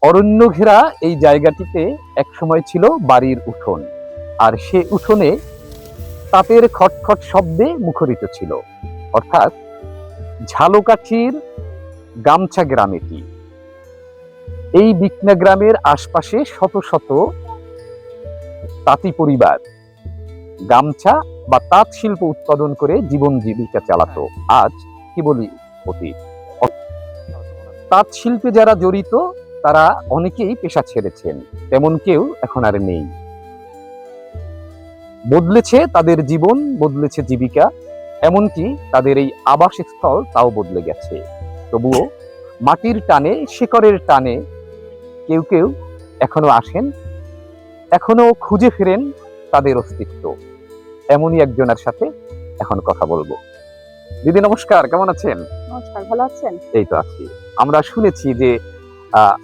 অরণ্য ঘেরা এই জায়গাটিতে একসময় ছিল বাড়ির উঠোন, আর সে উঠোনে তাঁতের খটখট শব্দে মুখরিত ছিল। অর্থাৎ ঝালকাঠির গামছা গ্রাম এটি। এই বিকনা গ্রামের আশপাশে শত শত তাঁতি পরিবার গামছা বা তাঁত শিল্প উৎপাদন করে জীবন জীবিকা চালাতো। আজ কি বলি অতীত। তাঁত শিল্পে যারা জড়িত তারা অনেকেই পেশা ছেড়েছেন, তেমন কেউ এখন আর নেই। বদলেছে তাদের জীবন, বদলেছে জীবিকা, এমনকি তাদের এই আবাসস্থল তাও বদলে গেছে। তবুও মাটির টানে, শিকড়ের টানে কেউ কেউ এখনো আসেন, এখনো খুঁজে ফেরেন তাদের অস্তিত্ব। এমনই একজনের সাথে এখন কথা বলবো। দিদি নমস্কার, কেমন আছেন? নমস্কার, ভালো আছেন? এই তো আছি। আমরা শুনেছি যে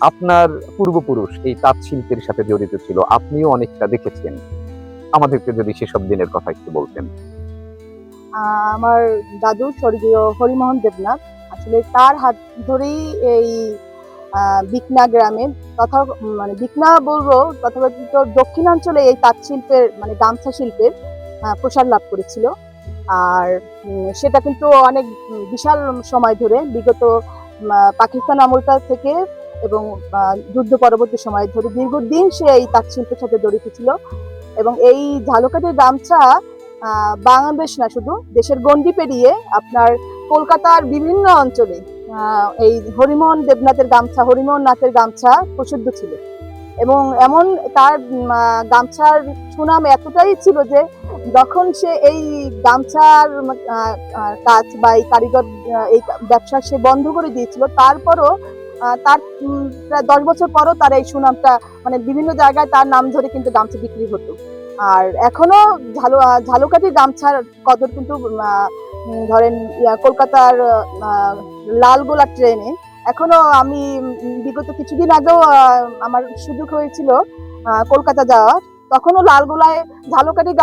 আপনার পূর্বপুরুষ এই তাঁত শিল্পের সাথে জড়িত ছিল, আপনিও অনেকটা দেখেছেন। আমাদেরকে যদি সেসব দিনের কথা একটু বলতেন। আমার দাদু স্বর্গীয় হরিমোহন দেবনাথ, আসলে তার হাত ধরেই এই বিকনা গ্রামের তথা মানে বিকনা বলবো তথাকথিত দক্ষিণাঞ্চলে এই তাঁত শিল্পের মানে গামছা শিল্পের প্রসার লাভ করেছিল। আর সেটা কিন্তু অনেক বিশাল সময় ধরে বিগত পাকিস্তান আমলটা থেকে এবং যুদ্ধ পরবর্তী সময় ধরে দীর্ঘদিন সে এই তাঁত শিল্পের সাথে জড়িত ছিল। এবং এই ঝালকাঠির গামছা বাংলাদেশ না, শুধু দেশের গণ্ডি পেরিয়ে আপনার কলকাতার বিভিন্ন অঞ্চলে এই হরিমোহন দেবনাথের গামছা, হরিমোহন নাথের গামছা প্রসিদ্ধ ছিল। এবং এমন তার গামছার সুনাম এতটাই ছিল যে যখন সে এই গামছার কাজ বা এই কারিগর এই ব্যবসা সে বন্ধ করে দিয়েছিল, তারপরও তার প্রায় 10 বছর পরও তার এই সুনামটা মানে বিভিন্ন জায়গায় তার নাম ধরে কিন্তু গামছা বিক্রি হতো। আর এখনো ঝালকাঠির গামছার কদর কিন্তু ধরেন কলকাতার লালগোলা ট্রেনে এখনো আমি বিগত কিছুদিন আগেও আমার সুযোগ হয়েছিল কলকাতা যাওয়ার, তখনও লালগোলায় ঝালকাঠির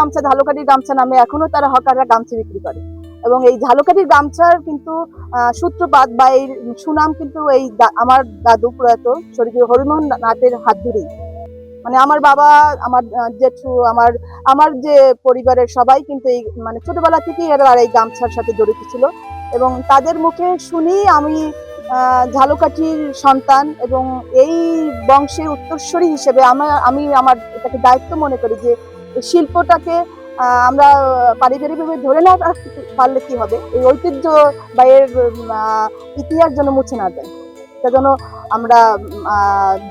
গামছা নামে এখনো তারা হকাররা গামছা বিক্রি করে। এবং এই ঝালকাঠির গামছার কিন্তু সূত্রপাত বা এই সুনাম কিন্তু এই আমার দাদু প্রয়াত স্বর্গীয় হরিমোহন নাথের হাত ধরেই। মানে আমার বাবা, আমার জেঠু, আমার যে পরিবারের সবাই কিন্তু এই মানে ছোটবেলা থেকেই এরা এই গামছার সাথে জড়িত ছিল। এবং তাদের মুখে শুনি আমি ঝালকাঠির সন্তান এবং এই বংশের উত্তরসূরি হিসেবে আমি আমার এটাকে দায়িত্ব মনে করি যে শিল্পটাকে আমরা পারিবারিকভাবে ধরে না পারলে কি হবে, এই ঐতিহ্য বা এর ইতিহাস যেন মুছে না যায়, এটা যেন আমরা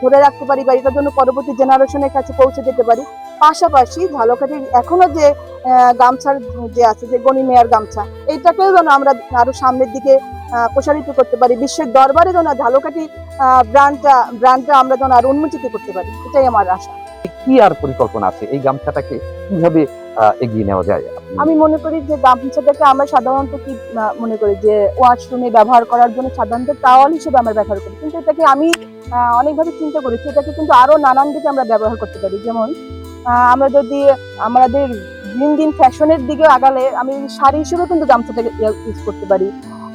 ধরে রাখতে পারি বা এটার জন্য পরবর্তী জেনারেশনের কাছে পৌঁছে যেতে পারি। পাশাপাশি ঝালকাঠির এখনো যে গামছার যে আছে, যে গনি মেয়ার গামছা, এইটাকেও যেন আমরা আরো সামনের দিকে প্রসারিত করতে পারি, বিশ্বের দরবারে যেন ঝালকাঠি ব্র্যান্ডটা আমরা যেন আরো উন্মোচিত করতে পারি, এটাই আমার আশা। কি আর পরিকল্পনা আছে এই গামছাটাকে কিভাবে এগিয়ে নেওয়া যায়? আমি মনে করি যে গামছাটাকে আমরা সাধারণত কি মনে করি যে ওয়াশরুমে ব্যবহার করার জন্য সাধারণত টাওয়াল হিসেবে আমরা ব্যবহার করি, কিন্তু এটাকে আমি অনেকভাবে চিন্তা করেছি, এটাকে কিন্তু আরো নানান দিকে আমরা ব্যবহার করতে পারি। যেমন আমরা যদি আমাদের দিন দিন ফ্যাশনের দিকে আগালে আমি শাড়ি হিসেবে কিন্তু গামছাটাকে ইউজ করতে পারি।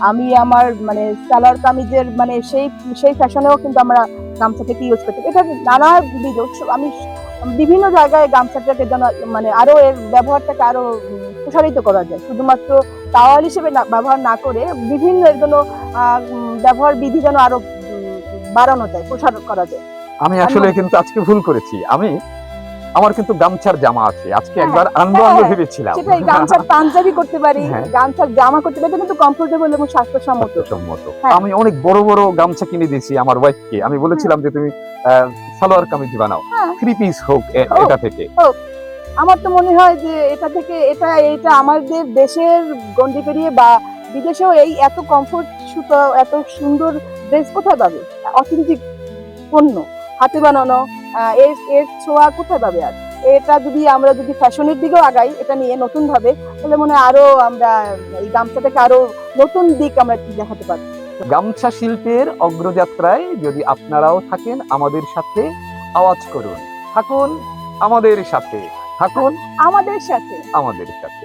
আমি আমার মানে সালোয়ার কামিজের মানে সেই ফ্যাশনেও কিন্তু আমরা গামছাটাকে ইউজ করতে পারি। এটা নানাবিধ আমি বিভিন্ন জায়গায় গামছাটাকে যেন মানে আরো এর ব্যবহারটাকে আরো প্রসারিত করা যায়, শুধুমাত্র টাওয়াল হিসেবে ব্যবহার না করে বিভিন্ন এর জন্য ব্যবহার বিধি যেন আরো বাড়ানো যায়, প্রসার করা যায়। আমি আসলে কিন্তু আজকে ভুল করেছি, আমার কিন্তু গামছার জামা আছে, আজকে একবার আনবো ভেবেছিলাম। সেটাই, গামছার পাঞ্জাবি করতে পারি, গামছার জামা করতে পারি, কিন্তু কমফোর্টেবল এবং স্বাস্থ্যসম্মত। আমি অনেক বড় বড় গামছা কিনে দিয়েছি আমার ওয়াইফকে, আমি বলেছিলাম যে তুমি সালোয়ার কামিজ বানাও, 3 পিস হোক এটা থেকে। আমার তো মনে হয় যে এটা থেকে এটা আমাদের দেশের গন্ডি পেরিয়ে বা বিদেশেও এই এত কমফোর্ট সুতো, এত সুন্দর ড্রেস কোথায় পাবে? অথেন্টিক পণ্য, হাতে বানানো, এর ছোঁয়া কোথায় পাবে? আর এটা আমরা যদি ফ্যাশনের দিকেও আগাই এটা নিয়ে নতুন ভাবে, তাহলে মনে হয় আরো আমরা এই গামছাটাকে আরো নতুন দিক আমরা দেখাতে পারবো। গামছা শিল্পের অগ্রযাত্রায় যদি আপনারাও থাকেন আমাদের সাথে, আওয়াজ করুন, থাকুন আমাদের সাথে, থাকুন আমাদের সাথে।